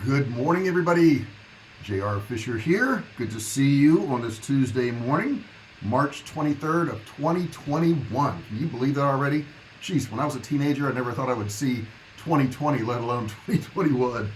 Good morning, everybody. J.R. Fisher here. Good to see you on this Tuesday morning, March 23rd of 2021. Can you believe that already? Jeez, when I was a teenager, I never thought I would see 2020, let alone 2021.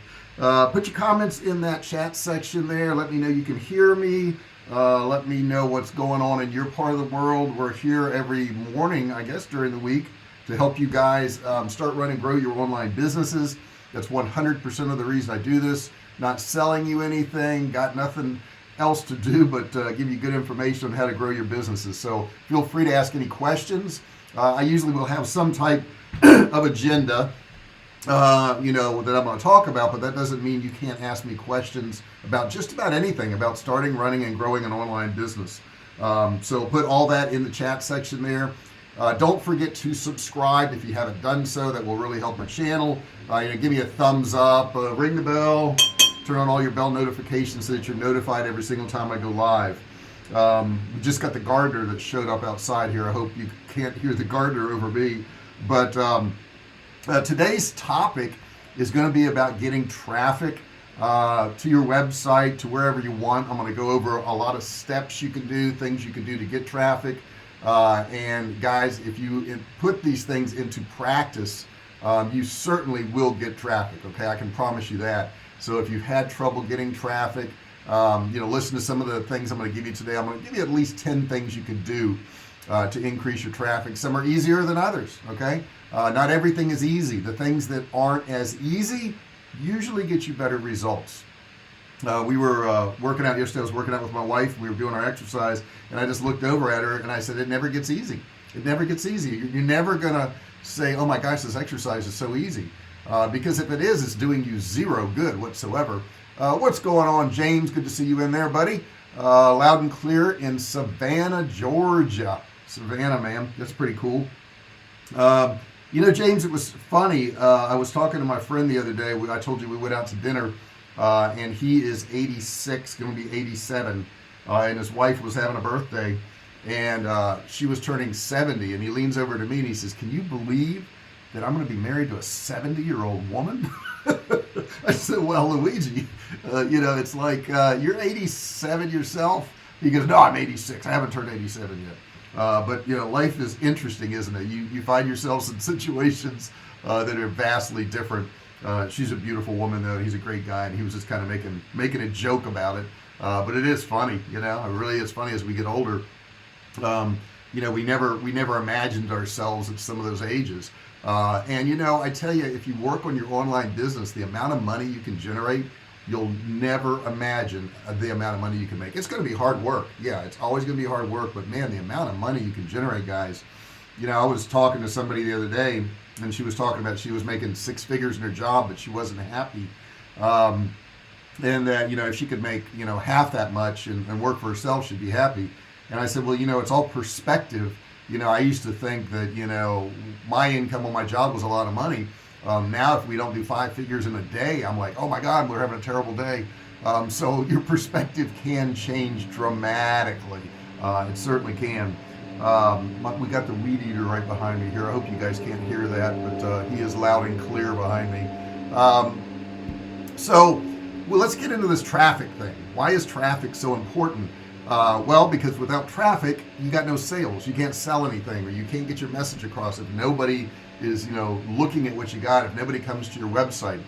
Put your comments in that chat section there. Let me know you can hear me. Let me know what's going on in your part of the world. We're here every morning, I guess, during the week to help you guys start, run, and grow your online businesses. That's 100% of the reason I do this. Not selling you anything, got nothing else to do but give you good information on how to grow your businesses. So feel free to ask any questions. I usually will have some type of agenda that I'm going to talk about, but that doesn't mean you can't ask me questions about just about anything about starting, running, and growing an online business. So put all that in the chat section there. Don't forget to subscribe if you haven't done so. That will really help my channel. Give me a thumbs up, ring the bell, turn on all your bell notifications so that you're notified every single time I go live. We just got the gardener that showed up outside here. I hope you can't hear the gardener over me. But today's topic is going to be about getting traffic to your website, to wherever you want. I'm going to go over a lot of steps you can do, things you can do to get traffic. And guys, if you put these things into practice, you certainly will get traffic. Okay, I can promise you that. So if you've had trouble getting traffic, listen to some of the things I'm going to give you today. I'm going to give you at least 10 things you can do to increase your traffic. Some are easier than others. Okay, not everything is easy. The things that aren't as easy usually get you better results. We were working out yesterday. I was working out with my wife. We were doing our exercise, and I just looked over at her and I said, it never gets easy. It never gets easy. You're never going to say, oh my gosh, this exercise is so easy. Because if it is, it's doing you zero good whatsoever. What's going on, James? Good to see you in there, buddy. Loud and clear in Savannah, Georgia. Savannah, man. That's pretty cool. James, it was funny. I was talking to my friend the other day. I told you we went out to dinner. And he is 86, going to be 87, and his wife was having a birthday, and she was turning 70, and he leans over to me and he says, can you believe that I'm going to be married to a 70-year-old woman? I said, well, Luigi, it's like you're 87 yourself. He goes, no, I'm 86. I haven't turned 87 yet. But life is interesting, isn't it? You find yourselves in situations that are vastly different. She's a beautiful woman, though. He's a great guy, and he was just kind of making a joke about it. But it is funny, it really is funny as we get older. We never imagined ourselves at some of those ages. I tell you, if you work on your online business, the amount of money you can generate, you'll never imagine the amount of money you can make. It's going to be hard work. Yeah, it's always going to be hard work, but man, the amount of money you can generate, guys. I was talking to somebody the other day, and she was talking about she was making 6 figures in her job, but she wasn't happy. And that, if she could make, half that much and work for herself, she'd be happy. And I said, well, it's all perspective. I used to think that, my income on my job was a lot of money. Now, if we don't do 5 figures in a day, I'm like, oh my God, we're having a terrible day. So your perspective can change dramatically. It certainly can. We got the weed eater right behind me here. I hope you guys can't hear that, but he is loud and clear behind me. Let's get into this traffic thing. Why is traffic so important? Because without traffic, you got no sales. You can't sell anything, or you can't get your message across if nobody is, looking at what you got, if nobody comes to your website.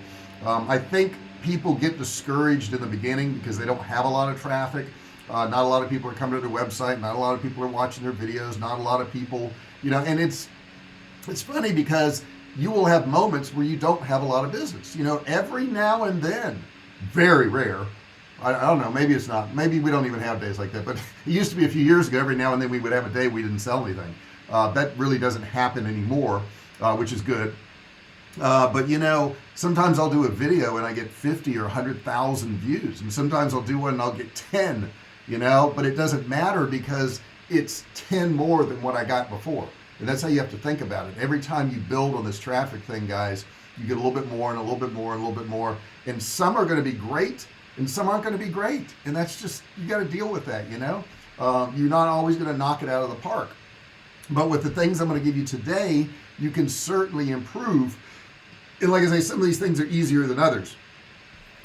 I think people get discouraged in the beginning because they don't have a lot of traffic. Not a lot of people are coming to their website. Not a lot of people are watching their videos. Not a lot of people, and it's funny because you will have moments where you don't have a lot of business. Every now and then, very rare. I don't know, maybe it's not. Maybe we don't even have days like that. But it used to be a few years ago, every now and then we would have a day we didn't sell anything. That really doesn't happen anymore, which is good. But sometimes I'll do a video and I get 50 or 100,000 views. And sometimes I'll do one and I'll get 10. But it doesn't matter because it's 10 more than what I got before. And that's how you have to think about it. Every time you build on this traffic thing, guys, you get a little bit more and a little bit more and a little bit more. And some are going to be great and some aren't going to be great. And that's just, you got to deal with that, You're not always going to knock it out of the park. But with the things I'm going to give you today, you can certainly improve. And like I say, some of these things are easier than others.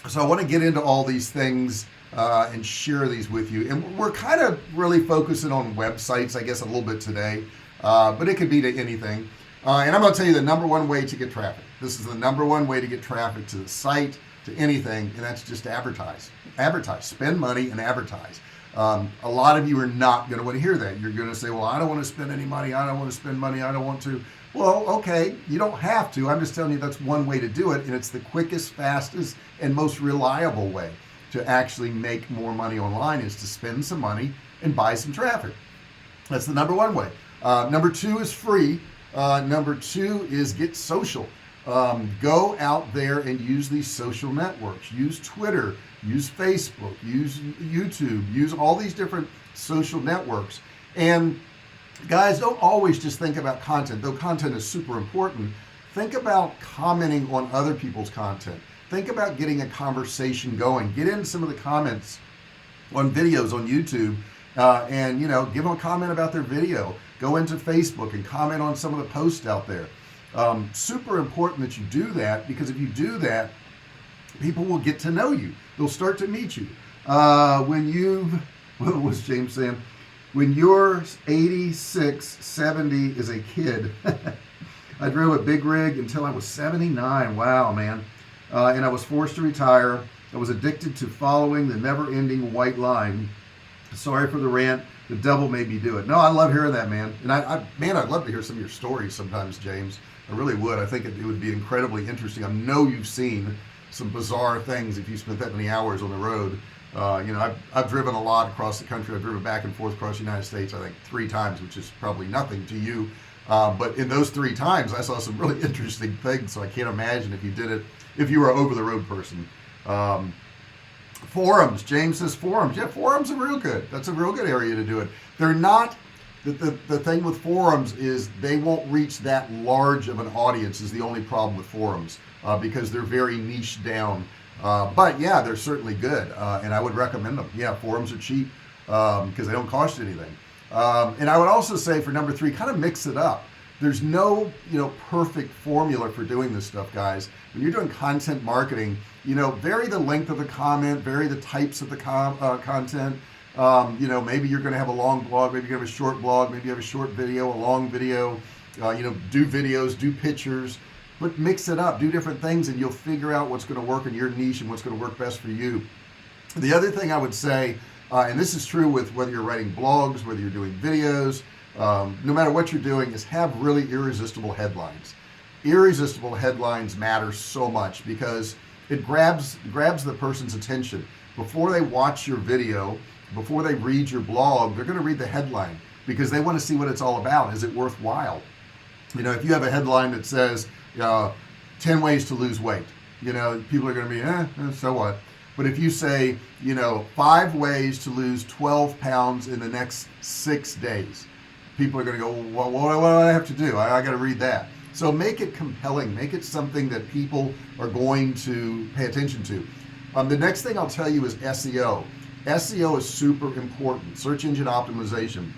So I want to get into all these things and share these with you. And we're kind of really focusing on websites, I guess, a little bit today, but it could be to anything. And I'm going to tell you the number one way to get traffic. This is the number one way to get traffic to the site, to anything, and that's just to advertise. Advertise. Spend money and advertise. A lot of you are not going to want to hear that. You're going to say, well, I don't want to spend any money. I don't want to spend money. I don't want to. Well, okay, you don't have to. I'm just telling you that's one way to do it, and it's the quickest, fastest, and most reliable way to actually make more money online is to spend some money and buy some traffic. That's the number one way. Number two is free. Number two is get social. Go out there and use these social networks. Use Twitter, use Facebook, use YouTube, use all these different social networks. And guys, don't always just think about content, though content is super important. Think about commenting on other people's content. Think about getting a conversation going. Get in some of the comments on videos on YouTube and give them a comment about their video. Go into Facebook and comment on some of the posts out there. Super important that you do that, because if you do that, people will get to know you. They'll start to meet you. What was James saying? When you're 86, 70 as a kid, I drove a big rig until I was 79. Wow, man. And I was forced to retire. I was addicted to following the never-ending white line. Sorry for the rant. The devil made me do it. No, I love hearing that, man. And I'd love to hear some of your stories sometimes, James. I really would. I think it would be incredibly interesting. I know you've seen some bizarre things if you spent that many hours on the road. I've driven a lot across the country. I've driven back and forth across the United States, I think 3 times, which is probably nothing to you. But in those 3 times, I saw some really interesting things. So I can't imagine if you did it, if you were an over-the-road person. Forums. James says forums. Yeah, forums are real good. That's a real good area to do it. They're not, the thing with forums is they won't reach that large of an audience is the only problem with forums, because they're very niche down. But yeah, they're certainly good, and I would recommend them. Yeah, forums are cheap because they don't cost you anything. And I would also say for number 3, kind of mix it up. There's no perfect formula for doing this stuff, guys. When you're doing content marketing, vary the length of the comment, vary the types of the content. Maybe you're going to have a long blog, maybe you're going to have a short blog, maybe you have a short video, a long video. Do videos, do pictures. But mix it up, do different things, and you'll figure out what's going to work in your niche and what's going to work best for you. The other thing I would say, and this is true with whether you're writing blogs, whether you're doing videos, no matter what you're doing, is have really irresistible headlines. Irresistible headlines matter so much because it grabs the person's attention. Before they watch your video, before they read your blog, they're going to read the headline because they want to see what it's all about. Is it worthwhile? If you have a headline that says 10 ways to lose weight, people are going to be, so what? But if you say, 5 ways to lose 12 pounds in the next 6 days, people are going to go, well, what do I have to do? I got to read that. So make it compelling. Make it something that people are going to pay attention to. The next thing I'll tell you is SEO. SEO is super important, search engine optimization.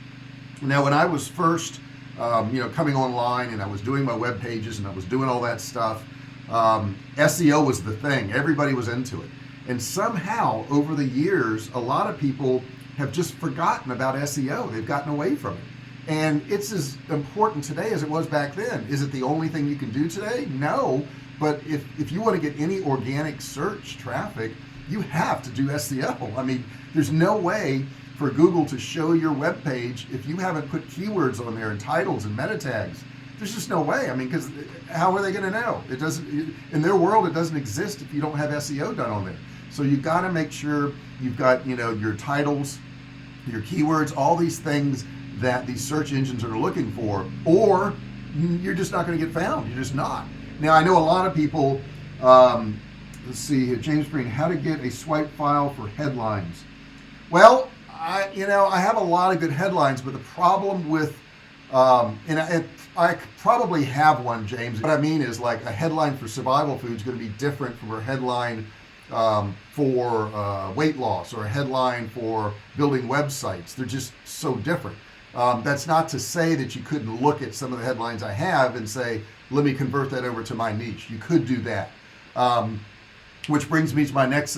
Now, when I was first coming online and I was doing my web pages and I was doing all that stuff, SEO was the thing. Everybody was into it. And somehow over the years, a lot of people have just forgotten about SEO. They've gotten away from it. And it's as important today as it was back then. Is it the only thing you can do today? No. But if you want to get any organic search traffic, you have to do SEO. I mean, there's no way for Google to show your web page if you haven't put keywords on there and titles and meta tags. There's just no way. I mean, because how are they going to know? It doesn't, in their world, it doesn't exist if you don't have SEO done on there. So you've got to make sure you've got, your titles, your keywords, all these things that these search engines are looking for, or you're just not going to get found. You're just not. Now, I know a lot of people, let's see here, James Green, how to get a swipe file for headlines. Well, I have a lot of good headlines, but the problem with, and I probably have one, James. What I mean is, like, a headline for survival food is going to be different from a headline for weight loss, or a headline for building websites. They're just so different. That's not to say that you couldn't look at some of the headlines I have and say, let me convert that over to my niche. You could do that. which brings me to my next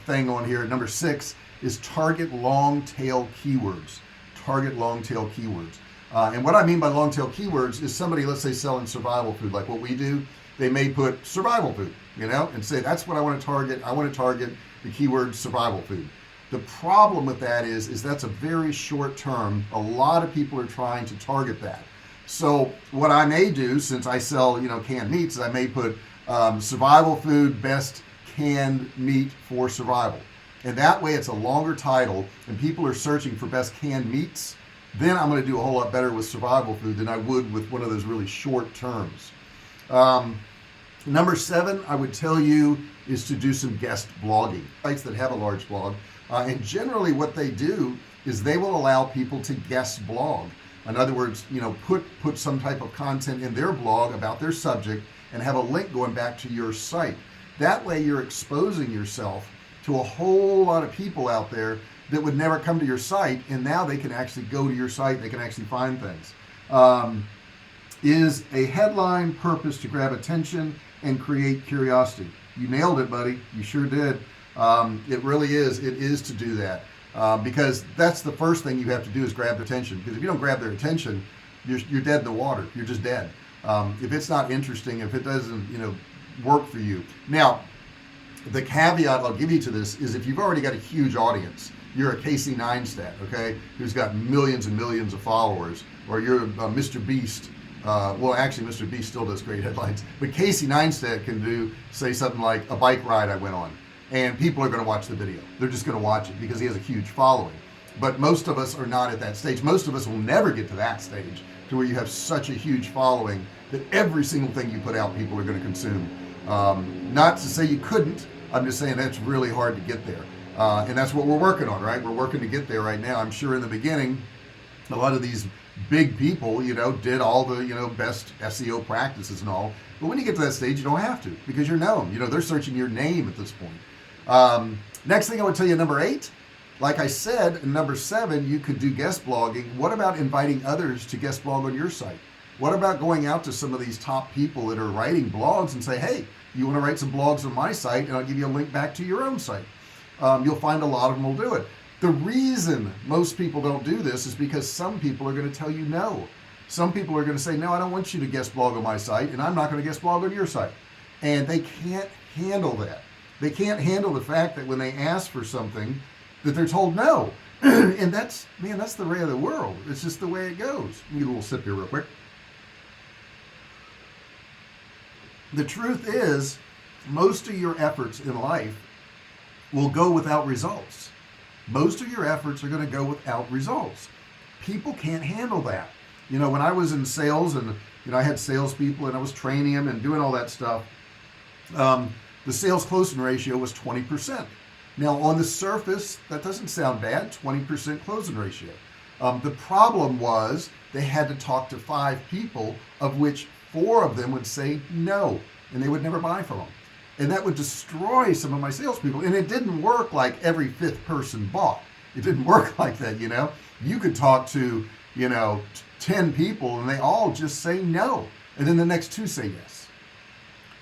thing on here. Number 6 is target long tail keywords. Target long tail keywords. And what I mean by long tail keywords is somebody, let's say, selling survival food like what we do. They may put survival food, and say that's what I want to target. I want to target the keyword survival food. The problem with that is that's a very short term. A lot of people are trying to target that. So what I may do, since I sell canned meats, I may put survival food, best canned meat for survival, and that way it's a longer title and people are searching for best canned meats. Then I'm going to do a whole lot better with survival food than I would with one of those really short terms. Number 7 I would tell you is to do some guest blogging. Sites that have a large blog, and generally what they do is they will allow people to guest blog. In other words, put some type of content in their blog about their subject and have a link going back to your site. That way you're exposing yourself to a whole lot of people out there that would never come to your site, and now they can actually go to your site. They can actually find things. Is a headline purpose to grab attention and create curiosity? You nailed it, buddy. You sure did. It really is. It is to do that, because that's the first thing you have to do is grab their attention. Because if you don't grab their attention, you're dead in the water. You're just dead. If it's not interesting, if it doesn't work for you. Now, the caveat I'll give you to this is if you've already got a huge audience, you're a Casey Neistat, okay, who's got millions and millions of followers, or you're Mr. Beast. Well, actually, Mr. Beast still does great headlines, but Casey Neistat can say something like a bike ride I went on, and people are going to watch the video. They're just going to watch it because he has a huge following. But most of us are not at that stage. Most of us will never get to that stage to where you have such a huge following that every single thing you put out, people are going to consume. Not to say you couldn't. I'm just saying that's really hard to get there. And that's what we're working on, right? We're working to get there right now. I'm sure in the beginning, a lot of these big people, did all the, best SEO practices and all. But when you get to that stage, you don't have to, because you're known. They're searching your name at this point. Next thing I would tell you, number 8, like I said, in number 7, you could do guest blogging. What about inviting others to guest blog on your site? What about going out to some of these top people that are writing blogs and say, hey, you want to write some blogs on my site, and I'll give you a link back to your own site. You'll find a lot of them will do it. The reason most people don't do this is because some people are going to tell you no. Some people are going to say, no, I don't want you to guest blog on my site, and I'm not going to guest blog on your site. And they can't handle that. They can't handle the fact that when they ask for something that they're told no. And that's the way of the world. It's just the way it goes. Let me get a little sip here real quick. The truth is, most of your efforts in life will go without results. Most of your efforts are going to go without results. People can't handle that. When I was in sales and I had salespeople and I was training them and doing all that stuff, the sales closing ratio was 20%. Now on the surface, that doesn't sound bad, 20% closing ratio. The problem was they had to talk to 5 people, of which 4 of them would say no, and they would never buy from them. And that would destroy some of my salespeople. And it didn't work like every 5th person bought. It didn't work like that, You could talk to, 10 people and they all just say no. And then the next 2 say yes.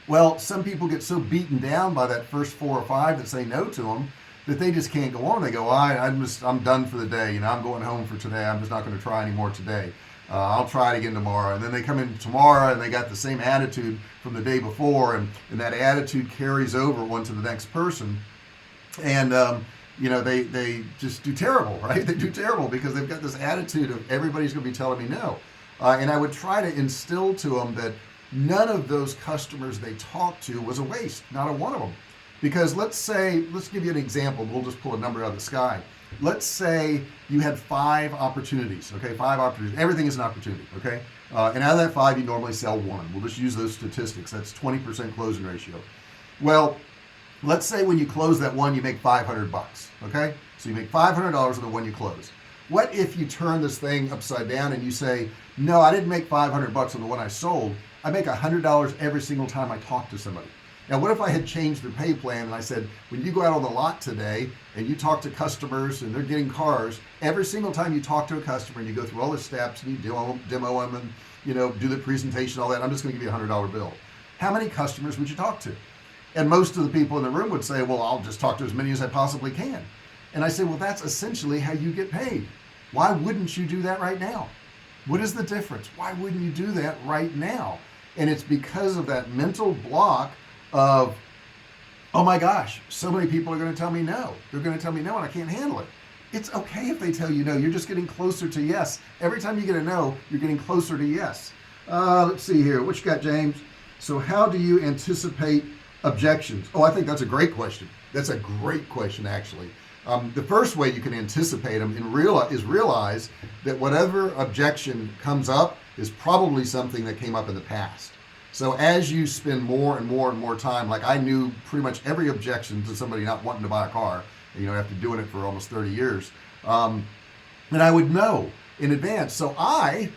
Well, some people get so beaten down by that first 4 or 5 that say no to them that they just can't go on. They go, I'm done for the day. I'm going home for today. I'm just not going to try anymore today. I'll try it again tomorrow. And then they come in tomorrow and they got the same attitude from the day before, and that attitude carries over onto the next person. And they just do terrible, right? They do terrible because they've got this attitude of everybody's going to be telling me no. And I would try to instill to them that none of those customers they talked to was a waste, not a one of them. Because let's give you an example. We'll just pull a number out of the sky. Let's say you had 5 opportunities, okay? 5 opportunities. Everything is an opportunity, okay? And out of that 5, you normally sell 1. We'll just use those statistics. That's 20% closing ratio. Well, let's say when you close that one, you make $500, okay? So you make $500 on the one you close. What if you turn this thing upside down and you say, no, I didn't make $500 on the one I sold. I make $100 every single time I talk to somebody. Now, what if I had changed their pay plan and I said, when you go out on the lot today and you talk to customers and they're getting cars, every single time you talk to a customer and you go through all the steps and you demo them and do the presentation, all that, I'm just going to give you a $100 bill. How many customers would you talk to? And most of the people in the room would say, well, I'll just talk to as many as I possibly can. And I say, well, that's essentially how you get paid. Why wouldn't you do that right now? What is the difference? Why wouldn't you do that right now? And it's because of that mental block of, oh my gosh, so many people are going to tell me no. They're going to tell me no and I can't handle it. It's okay if they tell you no. You're just getting closer to yes. Every time you get a no, you're getting closer to yes. Let's see here. What you got, James? So how do you anticipate objections? Oh, I think that's a great question. That's a great question, actually. The first way you can anticipate them is realize that whatever objection comes up is probably something that came up in the past. So as you spend more and more and more time, like I knew pretty much every objection to somebody not wanting to buy a car, after doing it for almost 30 years, and I would know in advance. So I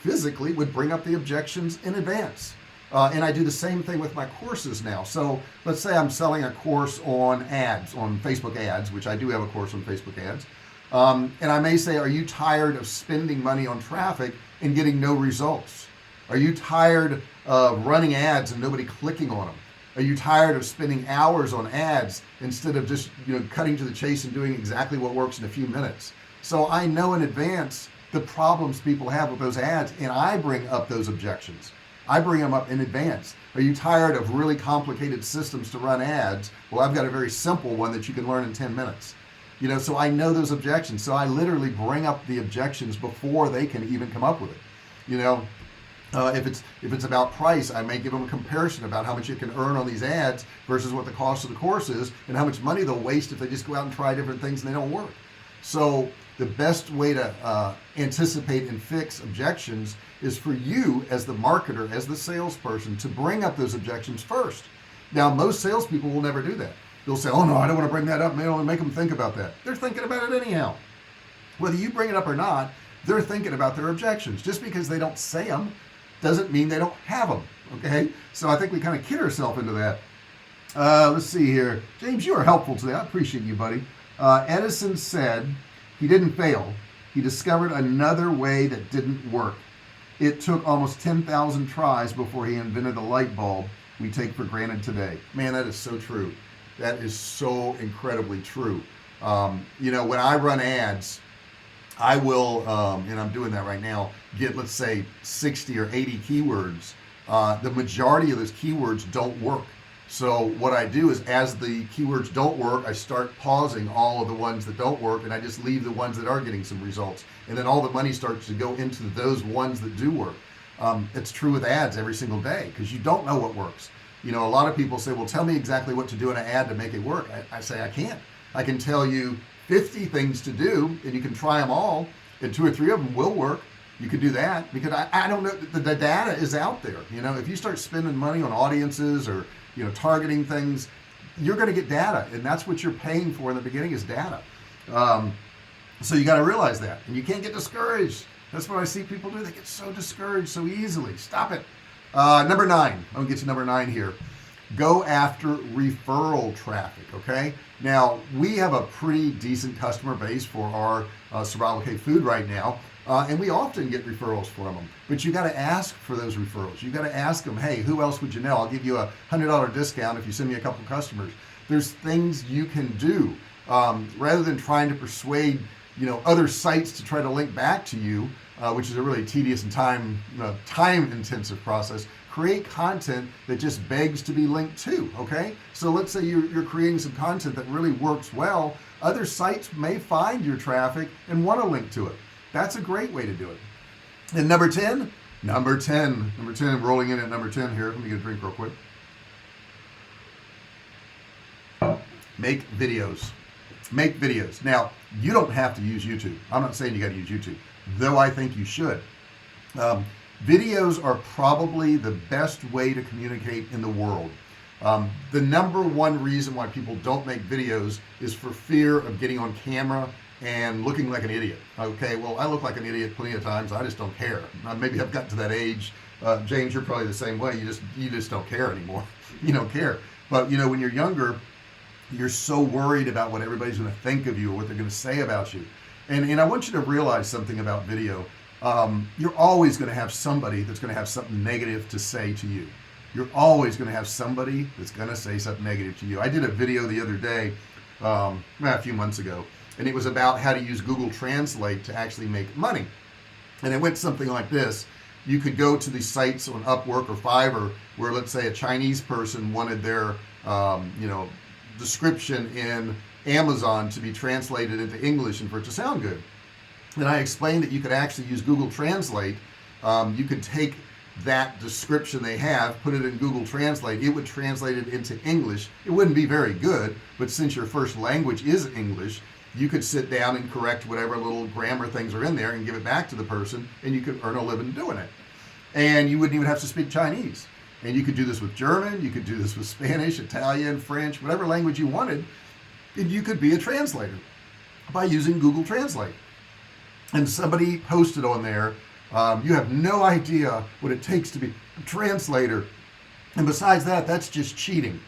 physically would bring up the objections in advance. And I do the same thing with my courses now. So let's say I'm selling a course on ads, on Facebook ads, which I do have a course on Facebook ads. And I may say, are you tired of spending money on traffic and getting no results? Are you tired of running ads and nobody clicking on them? Are you tired of spending hours on ads instead of just cutting to the chase and doing exactly what works in a few minutes? So I know in advance the problems people have with those ads, and I bring up those objections. I bring them up in advance. Are you tired of really complicated systems to run ads? Well, I've got a very simple one that you can learn in 10 minutes. So I know those objections. So I literally bring up the objections before they can even come up with it. If it's about price, I may give them a comparison about how much you can earn on these ads versus what the cost of the course is and how much money they'll waste if they just go out and try different things and they don't work. So the best way to anticipate and fix objections is for you as the marketer, as the salesperson, to bring up those objections first. Now, most salespeople will never do that. They'll say, oh no, I don't want to bring that up. May only make them think about that. They're thinking about it anyhow. Whether you bring it up or not, they're thinking about their objections. Just because they don't say them doesn't mean they don't have them. Okay, so I think we kind of kid ourselves into that. Let's see here. James, you are helpful today. I appreciate you, buddy. Edison said he didn't fail. He discovered another way that didn't work. It took almost 10,000 tries before he invented the light bulb we take for granted today. Man, that is so true. That is so incredibly true. When I run ads, I will, and I'm doing that right now, get, let's say, 60 or 80 keywords. The majority of those keywords don't work. So what I do is, as the keywords don't work, I start pausing all of the ones that don't work, and I just leave the ones that are getting some results. And then all the money starts to go into those ones that do work. It's true with ads every single day, because you don't know what works. A lot of people say, well, tell me exactly what to do in an ad to make it work. I say, I can't. I can tell you 50 things to do, and you can try them all, and 2 or 3 of them will work. You can do that, because I don't know, the data is out there. If you start spending money on audiences or targeting things, you're going to get data, and that's what you're paying for in the beginning, is data. So you got to realize that, and you can't get discouraged. That's what I see people do. They get so discouraged so easily. Stop it. Number 9. I'm going to get to number 9 here. Go after referral traffic. Okay. Now, we have a pretty decent customer base for our Survivalcave food right now. And we often get referrals from them, but you got to ask for those referrals. You got to ask them, hey, who else would you know? I'll give you a $100 discount if you send me a couple customers. There's things you can do rather than trying to persuade other sites to try to link back to you, which is a really tedious and time intensive process. Create content that just begs to be linked to. Okay, so let's say you're creating some content that really works well. Other sites may find your traffic and want to link to it. That's a great way to do it. And number 10, I'm rolling in at number 10 here. Let me get a drink real quick. Make videos. Now, you don't have to use YouTube. I'm not saying you got to use YouTube, though I think you should. Videos are probably the best way to communicate in the world. The number one reason why people don't make videos is for fear of getting on camera and looking like an idiot. Okay, well, I look like an idiot plenty of times. I just don't care. Maybe I've gotten to that age. James, you're probably the same way. You just don't care anymore. You don't care. But when you're younger, you're so worried about what everybody's going to think of you or what they're going to say about you. And I want you to realize something about video. You're always going to have somebody that's going to have something negative to say to you. you're always going to have somebody that's going to say something negative to you. I did a video the other day, a few months ago, and it was about how to use Google Translate to actually make money. And it went something like this. You could go to these sites on Upwork or Fiverr where, let's say, a Chinese person wanted their description in Amazon to be translated into English and for it to sound good. And I explained that you could actually use Google Translate. You could take that description they have, put it in Google Translate, it would translate it into English. It wouldn't be very good, but since your first language is English, you could sit down and correct whatever little grammar things are in there and give it back to the person, and you could earn a living doing it. And you wouldn't even have to speak Chinese. And you could do this with German, you could do this with Spanish, Italian, French, whatever language you wanted, and you could be a translator by using Google Translate. And somebody posted on there, you have no idea what it takes to be a translator. And besides that, that's just cheating.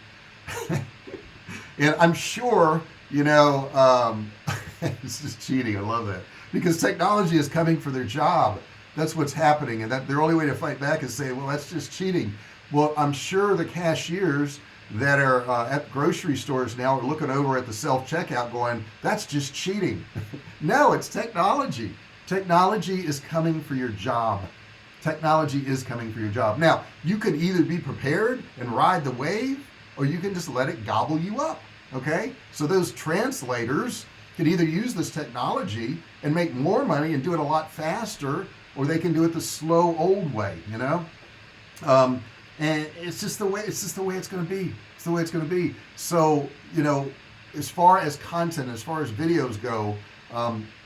And I'm sure, it's just cheating. I love that. Because technology is coming for their job. That's what's happening. And that their only way to fight back is say, well, that's just cheating. Well, I'm sure the cashiers that are at grocery stores now are looking over at the self-checkout going, that's just cheating. No, it's technology. Technology is coming for your job. Technology is coming for your job. Now, you can either be prepared and ride the wave, or you can just let it gobble you up, okay? So those translators can either use this technology and make more money and do it a lot faster, or they can do it the slow old way, and it's just the way it's going to be. It's the way it's going to be. So, as far as content, as far as videos go,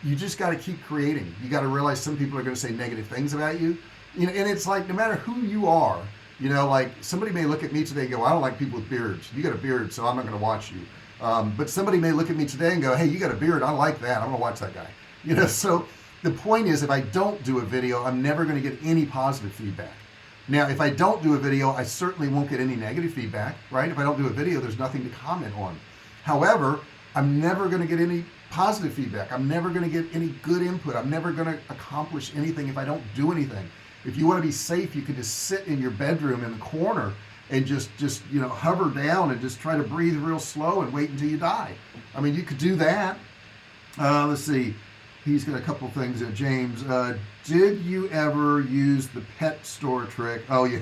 you just got to keep creating. You got to realize some people are going to say negative things about you, and it's like, no matter who you are, like somebody may look at me today and go, I don't like people with beards. You got a beard, so I'm not going to watch you. But somebody may look at me today and go, hey, you got a beard, I like that, I'm going to watch that guy. So the point is, if I don't do a video, I'm never going to get any positive feedback. Now, if I don't do a video, I certainly won't get any negative feedback, right? If I don't do a video, there's nothing to comment on. However, I'm never going to get any positive feedback. I'm never going to get any good input. I'm never going to accomplish anything if I don't do anything. If you want to be safe, you can just sit in your bedroom in the corner and just hover down and just try to breathe real slow and wait until you die. I mean, you could do that. Let's see. He's got a couple things there. James, did you ever use the pet store trick? Oh yeah,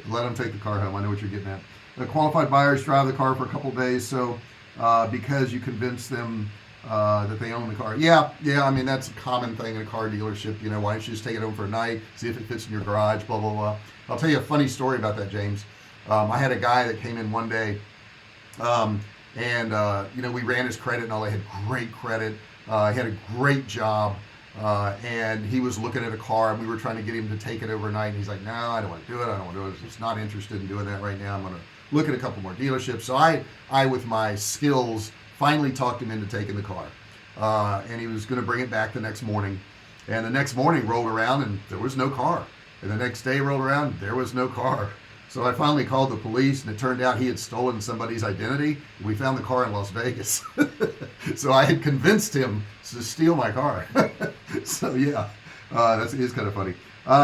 let them take the car home. I know what you're getting at. The qualified buyers drive the car for a couple days, so because you convince them that they own the car. Yeah, I mean, that's a common thing in a car dealership. Why don't you just take it home for a night, see if it fits in your garage, blah, blah, blah. I'll tell you a funny story about that, James. I had a guy that came in one day, and we ran his credit and all. They had great credit. He had a great job, and he was looking at a car, and we were trying to get him to take it overnight, and he's like, no, I don't want to do it. I don't want to do it. I'm just not interested in doing that right now. I'm going to look at a couple more dealerships. So I with my skills, finally talked him into taking the car, and he was going to bring it back the next morning. And the next morning rolled around and there was no car, and the next day rolled around, there was no car. So I finally called the police, and it turned out he had stolen somebody's identity. We found the car in Las Vegas. So I had convinced him to steal my car. So yeah, that is kind of funny.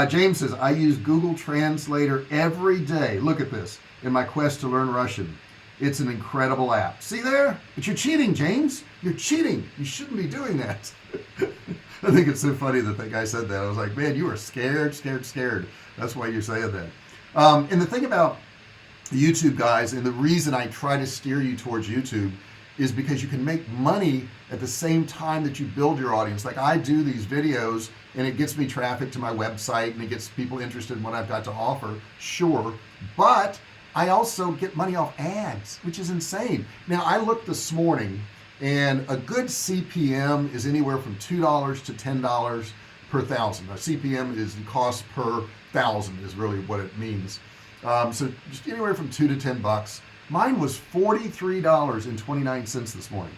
James says, I use Google Translator every day. Look at this, in my quest to learn Russian. It's an incredible app. See there? But you're cheating, James. You're cheating. You shouldn't be doing that. I think it's so funny that that guy said that. I was like, man, you are scared. That's why you're saying that. And the thing about YouTube, guys, and the reason I try to steer you towards YouTube is because you can make money at the same time that you build your audience. Like, I do these videos and it gets me traffic to my website and it gets people interested in what I've got to offer, sure, but I also get money off ads, which is insane. Now, I looked this morning, and a good CPM is anywhere from $2 to $10 per thousand. Now, CPM is the cost per thousand is really what it means. So just anywhere from $2 to $10. Mine was $43.29 this morning.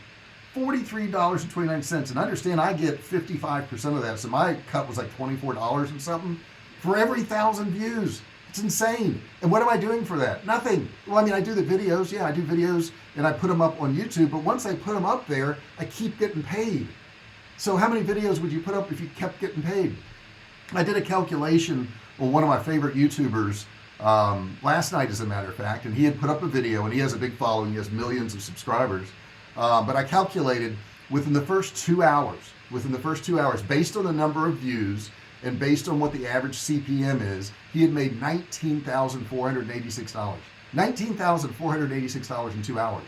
$43.29, and understand I get 55% of that, so my cut was like $24 and something for every 1,000 views. It's insane. And what am I doing for that? Nothing. Well, I mean, I do the videos. Yeah, I do videos and I put them up on YouTube, but once I put them up there, I keep getting paid. So how many videos would you put up if you kept getting paid? I did a calculation on one of my favorite YouTubers. last night as a matter of fact, and he had put up a video, and he has a big following, he has millions of subscribers, but I calculated within the first 2 hours, based on the number of views and based on what the average CPM is, he had made $19,486. $19,486 in 2 hours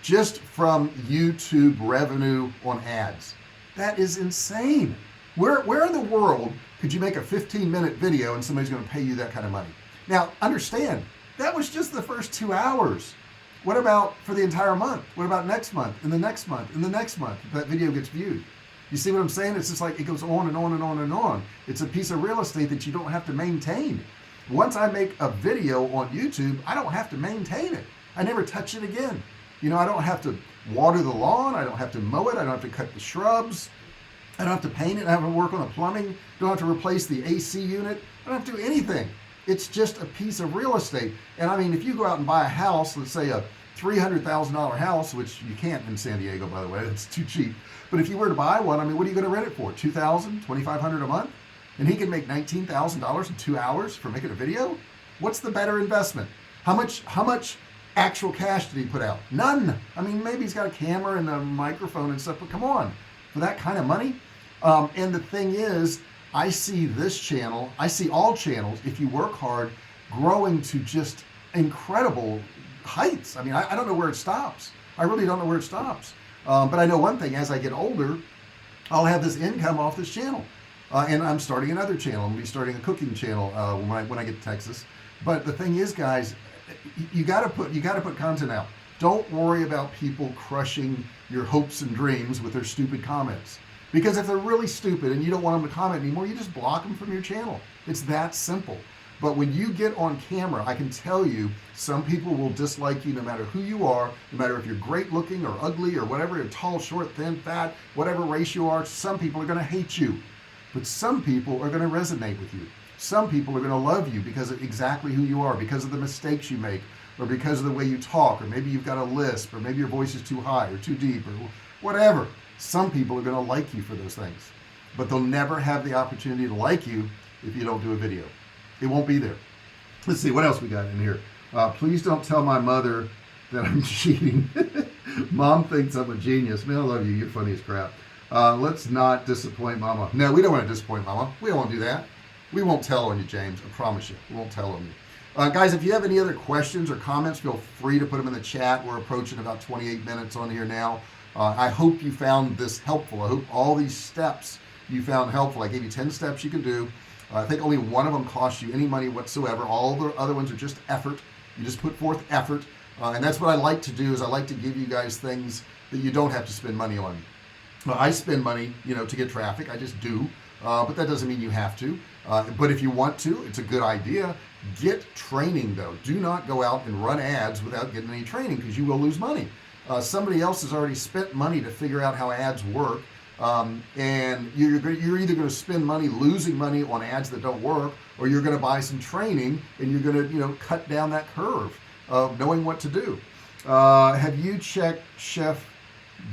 just from YouTube revenue on ads. That is insane. Where in the world could you make a 15-minute video and somebody's going to pay you that kind of money? Now understand, that was just the first 2 hours. What about for the entire month? What about next month and the next month and the next month if that video gets viewed? You see what I'm saying? It's just like it goes on and on and on and on. It's a piece of real estate that you don't have to maintain. Once I make a video on YouTube, I don't have to maintain it. I never touch it again. You know, I don't have to water the lawn. I don't have to mow it. I don't have to cut the shrubs. I don't have to paint it. I don't have to work on the plumbing. I don't have to replace the AC unit. I don't have to do anything. It's just a piece of real estate. And I mean, if you go out and buy a house, let's say a $300,000 house, which you can't in San Diego, by the way, it's too cheap. But if you were to buy one, I mean, what are you going to rent it for? $2,000, $2,500 a month? And he can make $19,000 in 2 hours for making a video? What's the better investment? How much actual cash did he put out? None. I mean, maybe he's got a camera and a microphone and stuff, but come on, for that kind of money? And the thing is, I see this channel, I see all channels, if you work hard, growing to just incredible heights. I mean, I don't know where it stops. I really don't know where it stops. But I know one thing, as I get older, I'll have this income off this channel. And I'm starting another channel. I'm going to be starting a cooking channel when I get to Texas. But the thing is, guys, you got to put content out. Don't worry about people crushing your hopes and dreams with their stupid comments. Because if they're really stupid and you don't want them to comment anymore, you just block them from your channel. It's that simple. But when you get on camera, I can tell you, some people will dislike you no matter who you are, no matter if you're great looking or ugly or whatever, you're tall, short, thin, fat, whatever race you are. Some people are going to hate you, but some people are going to resonate with you. Some people are going to love you because of exactly who you are, because of the mistakes you make, or because of the way you talk, or maybe you've got a lisp, or maybe your voice is too high or too deep, or whatever. Some people are going to like you for those things, but they'll never have the opportunity to like you if you don't do a video. It won't be there. Let's see what else we got in here. Please don't tell my mother that I'm cheating. Mom thinks I'm a genius. Man, I love you. You're funny as crap. Let's not disappoint Mama. No, we don't want to disappoint Mama. We don't want to do that. We won't tell on you, James. I promise you. We won't tell on you. Guys, if you have any other questions or comments, feel free to put them in the chat. We're approaching about 28 minutes on here now. I hope you found this helpful. I hope all these steps you found helpful. I gave you 10 steps you can do. I think only one of them costs you any money whatsoever. All the other ones are just effort. You just put forth effort. And that's what I like to do, is I like to give you guys things that you don't have to spend money on. I spend money, to get traffic. I just do. But that doesn't mean you have to. But if you want to, it's a good idea. Get training though. Do not go out and run ads without getting any training, because you will lose money. Somebody else has already spent money to figure out how ads work. And you're either going to spend money losing money on ads that don't work, or you're going to buy some training and you're going to cut down that curve of knowing what to do. Have you checked Chef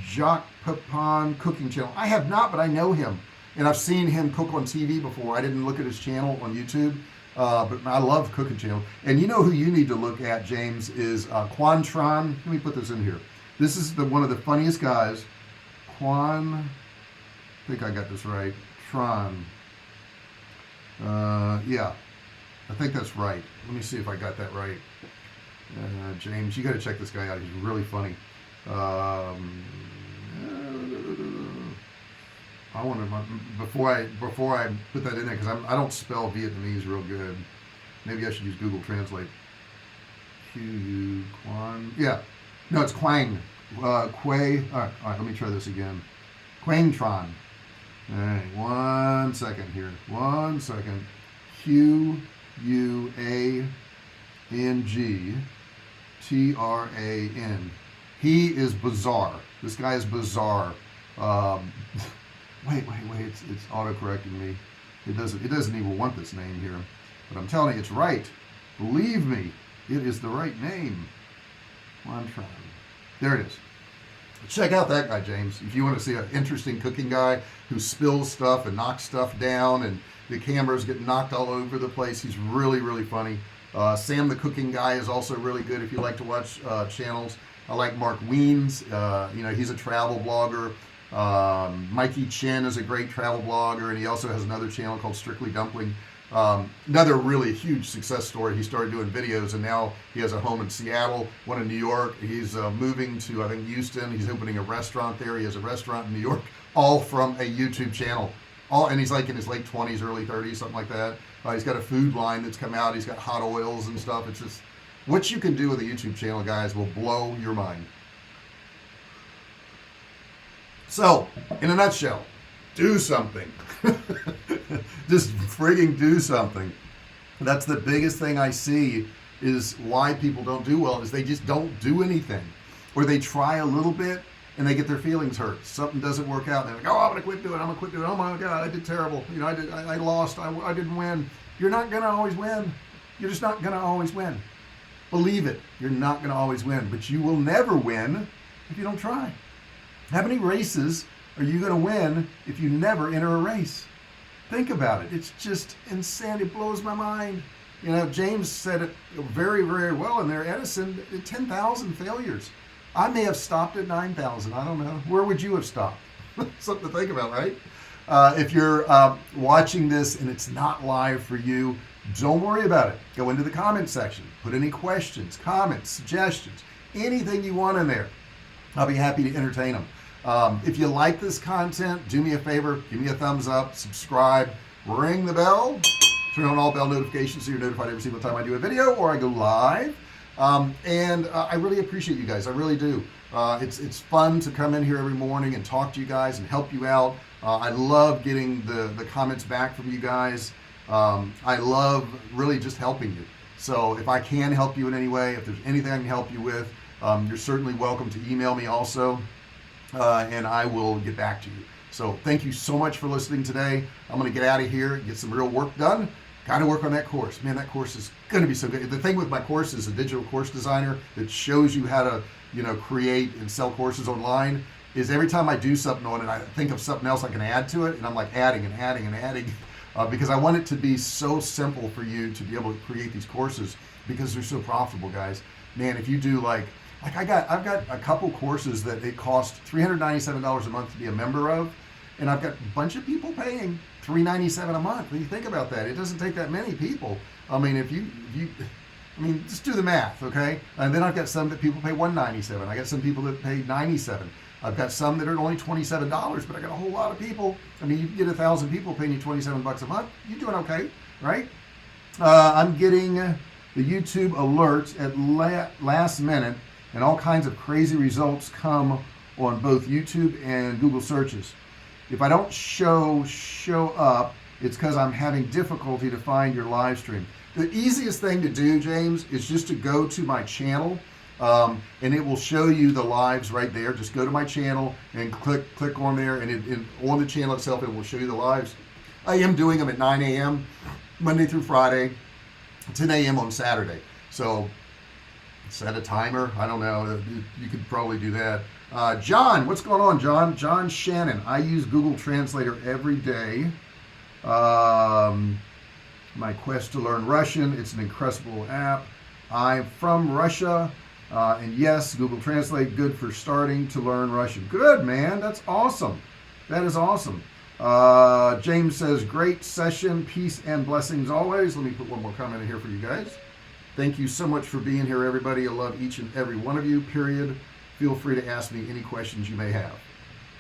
Jacques Pepin cooking channel? I have not, but I know him and I've seen him cook on TV before. I didn't look at his channel on YouTube, but I love cooking channel. And you know who you need to look at, James, is Quantron. Let me put this in here. This is one of the funniest guys. I think I got this right. Tron. Yeah, I think that's right. Let me see if I got that right. James, you got to check this guy out. He's really funny. I want to before I put that in there, because I don't spell Vietnamese real good. Maybe I should use Google Translate. Quan. Yeah, no, it's Quang. Quay. All right. Let me try this again. Quangtron. All right, 1 second here. 1 second. Quangtran. He is bizarre. This guy is bizarre. Wait. It's auto-correcting me. It doesn't even want this name here. But I'm telling you, it's right. Believe me, it is the right name. Quantron. There it is. Check out that guy, James, if you want to see an interesting cooking guy who spills stuff and knocks stuff down and the cameras get knocked all over the place. He's really, really funny. Sam the Cooking Guy is also really good if you like to watch channels. I like Mark Wiens. He's a travel blogger. Mikey Chen is a great travel blogger, and he also has another channel called Strictly Dumpling. Another really huge success story. He started doing videos, and now he has a home in Seattle, one in New York. He's moving to, I think, Houston. He's opening a restaurant there. He has a restaurant in New York, all from a YouTube channel. And he's like in his late 20s, early 30s, something like that. He's got a food line that's come out. He's got hot oils and stuff. It's just, what you can do with a YouTube channel, guys, will blow your mind. So, in a nutshell, do something. Just frigging do something. That's the biggest thing I see is why people don't do well, is they just don't do anything. Or they try a little bit and they get their feelings hurt. Something doesn't work out. And they're like, oh, I'm going to quit doing it. I'm going to quit doing it. Oh my God, I did terrible. I lost. I didn't win. You're not going to always win. You're just not going to always win. Believe it. You're not going to always win. But you will never win if you don't try. How many races are you going to win if you never enter a race? Think about it. It's just insane. It blows my mind. James said it very, very well in there. Edison, 10,000 failures. I may have stopped at 9,000. I don't know. Where would you have stopped? Something to think about, right? If you're watching this and it's not live for you, don't worry about it. Go into the comment section. Put any questions, comments, suggestions, anything you want in there. I'll be happy to entertain them. If you like this content, do me a favor, give me a thumbs up, subscribe, ring the bell, turn on all bell notifications so you're notified every single time I do a video or I go live. I really appreciate you guys. I really do. It's fun to come in here every morning and talk to you guys and help you out. I love getting the comments back from you guys. I love really just helping you. So if I can help you in any way, if there's anything I can help you with, you're certainly welcome to email me also. And I will get back to you. So thank you so much for listening today. I'm going to get out of here and get some real work done. Got to work on that course. Man, that course is going to be so good. The thing with my course is a digital course designer that shows you how to, create and sell courses online, is every time I do something on it, I think of something else I can add to it, and I'm like adding and adding and adding because I want it to be so simple for you to be able to create these courses because they're so profitable, guys. Man, if you do I've got a couple courses that it costs $397 a month to be a member of, and I've got a bunch of people paying $397 a month. When you think about that, it doesn't take that many people. I mean, just do the math, okay? And then I've got some that people pay $197. I got some people that pay $97. I've got some that are only $27, but I got a whole lot of people. I mean, you can get 1,000 people paying you $27 a month. You're doing okay, right? I'm getting the YouTube alerts at last minute, and all kinds of crazy results come on both YouTube and Google searches. If I don't show up, it's because I'm having difficulty to find your live stream. The easiest thing to do, James, is just to go to my channel, and it will show you the lives right there. Just go to my channel and click on there, and on the channel itself, it will show you the lives. I am doing them at 9 a.m. Monday through Friday, 10 a.m. on Saturday. So set a timer. I don't know. You could probably do that. John, what's going on, John? John Shannon. I use Google Translator every day. My quest to learn Russian. It's an incredible app. I'm from Russia. And yes, Google Translate, good for starting to learn Russian. Good, man. That's awesome. That is awesome. James says, great session. Peace and blessings always. Let me put one more comment in here for you guys. Thank you so much for being here, everybody. I love each and every one of you, period. Feel free to ask me any questions you may have.